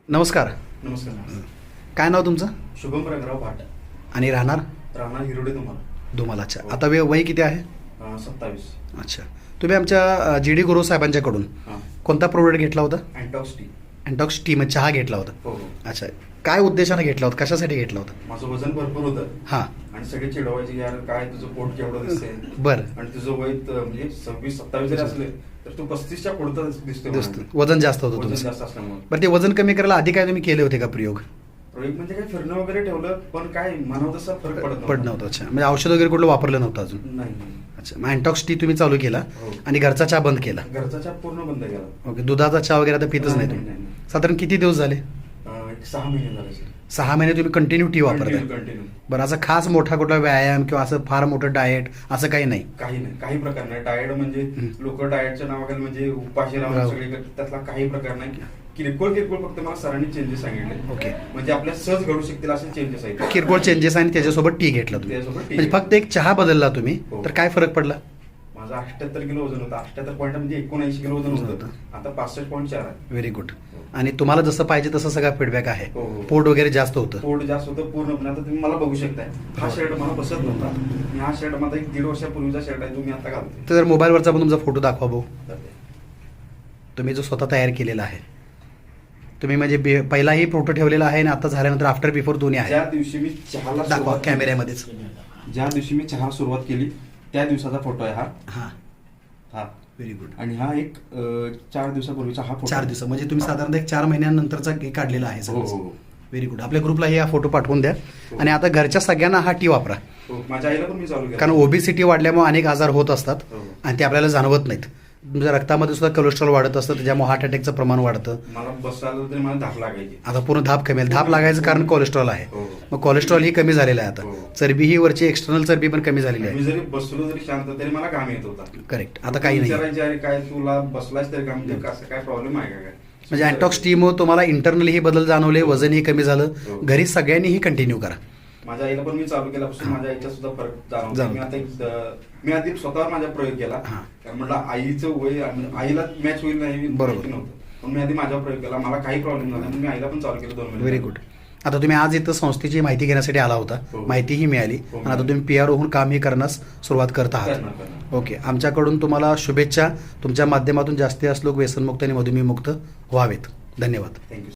नमस्कार. नमस्कार. काय नाव तुमचं? शुभम रंगराव भाट. आणि राहणार राहणार हिरोडे तुम्हाला. धुमाला. अच्छा, आता वय किती आहे? 27. अच्छा, तुम्ही आमच्या जी डी गुरु साहेबांच्याकडून हां. कोणता प्रोडक्ट घेतला होता? अँटॉक्स टी. अँटॉक्स टी म्हणजे चहा घेतला होता. हो हो. अच्छा, काय उद्देशाने घेतला होता, कशासाठी घेतला होता? माझं वजन भरपूर होतं हां. आणि सगळे चिडवायचे, यार काय तुझं पोट केवढं दिसतंय बरं. आणि तुझं वय म्हणजे 26-27 जरी असले तर तू 35च्या पुढचं दिसतोय. वजन जास्त होतं वजन तुमचं. जास्त असल्यामुळे बरं, ते वजन कमी करायला आधी काय तुम्ही केले होते का प्रयोग? प्रयोग म्हणजे काय फिरणं वगैरे ठेवलं, पण काय म्हणावं तसं फरक पडत नव्हतं. अच्छा, म्हणजे औषध वगैरे कुठलं वापरलं नव्हतं अजून? नाही. अच्छा, मग अँटॉक्स टी तुम्ही चालू केला हो. आणि घरचा चहा बंद केला. घरचा चहा पूर्ण बंद केला. ओके, दुधाचा चहा वगैरे आता पितच नाही तुम्ही? साधारण किती दिवस झाले? एक 6 महिने झाले सर. 6 महिने तुम्ही कंटिन्यू टी वापरताय? कंटिन्यू. बरं, असं खास मोठा कुठला व्यायाम किंवा असं फार मोठं डाएट असं काही नाही? काही नाही, काही प्रकार नाही. डाएट म्हणजे लोक डाएटच्या नावाखाली म्हणजे उपाशी राहून सगळे करतात, त्यातला काही प्रकार नाही. किरकोळ फक्त मला सरांनी चेंजेस सांगितले. ओके. म्हणजे आपल्या सहज घडू शकतील असे चेंजेस आहेत. किरकोळ चेंजेस आणि त्याच्यासोबत टी घेतला तुम्ही? त्याच्यासोबत टी म्हणजे फक्त एक चहा बदलला तुम्ही, हो. तर काय फरक पडला? माझं 78 किलो वजन होतं. 78 पॉईंट म्हणजे 79 किलो वजन होतं. आता 65.4 आहे. Very good. आणि तुम्हाला जसं पाहिजे तसं सगळा फीडबॅक आहे? हो, हो. पोट वगैरे जास्त होतं? पोट जास्त होतं पूर्णपणे. आता तुम्ही मला बघू शकताय, हा शर्ट मला बसत नव्हता. मी हा शर्ट माझा 1.5 वर्षापूर्वीचा शर्ट आहे, तुम्ही आता घालतोय. तर मोबाईलवरचा पण तुमचा फोटो दाखवा भाऊ. तर तुम्ही जो स्वतः तयार केलेला आहे, तुम्ही म्हणजे पहिलाही फोटो ठेवलेला आहे आणि आता झाल्यानंतर आफ्टर बिफोर दोन्ही आहे. ज्या दिवशी मी चहाला दाखवा सुरुवात केली- कॅमेऱ्यामध्येच. ज्या दिवशी मी चहा सुरुवात केली त्या दिवसाचा फोटो आहे हा. हां, हा. Very good. आणि हा एक 4 दिवसापूर्वीचा हा फोटो. 4 दिवस म्हणजे तुम्ही साधारणतः एक 4 महिन्यानंतरचा काढलेला आहे हो सगळं. हो व्हेरी गुड. आपल्या ग्रुपलाही हा फोटो पाठवून द्या. हो. आणि आता घरच्या सगळ्यांना हा टी वापरा, हो. माझ्या आईला पण मी चालू केलं. कारण ओबेसिटी वाढल्यामुळे अनेक आजार होत असतात हो. आणि ते आपल्याला जाणवत नाहीत. तुमच्या रक्तामध्ये सुद्धा कोलेस्ट्रॉल वाढत असतं, त्याच्यामुळे हार्ट अटॅकचं प्रमाण वाढतं. मला बसायला तरी मला धाप लागायची. आता पूर्ण धाप कमी धाप लागायचं कारण कोलेस्ट्रॉल आहे. हो. मग कोलेस्ट्रॉल ही कमी झालेलं आहे. हो. आता चरबी ही वरची एक्सटर्नल चरबी पण कमी झालेली मी आहे. जरी बसलो जरी शांत तरी मला घाम येत होता. करेक्ट. आता काही नाही. विचारायचे, अरे काय तुला बसलायच तरी घाम म्हणजे कसं काय प्रॉब्लेम आहे का काय? म्हणजे अँटॉक्स टीमुळे तुम्हाला इंटरनली बदल जाणवले, वजनही कमी झालं. हो. घरी सगळ्यांनीही कंटिन्यू करा. माझ्या आईला पण मी चालू केल्यापासून माझ्या आईचा सुद्धा फरक जाणवतो. जाणवतो. मी आधी स्वतःवर माझा प्रयोग केला. हां. कारण म्हटलं आईचं वय आणि आईला मॅच होईल नाही बरोबर. माहिती नव्हतं, पण मी आधी माझ्यावर प्रयोग केला. मला काही प्रॉब्लेम झाला म्हणून मी आईला पण चालू केलं 2 महिने. Very good. आता तुम्ही आज इथं संस्थेची माहिती घेण्यासाठी आला होता, हो. माहितीही मिळाली हो. आणि आता तुम्ही PR होऊन कामही करण्यास सुरुवात करत आहात. करणार. ओके, आमच्याकडून तुम्हाला शुभेच्छा. तुमच्या माध्यमातून जास्तीत जास्त लोक व्यसनमुक्त आणि मधुमेहमुक्त व्हावेत. धन्यवाद. थँक्यू.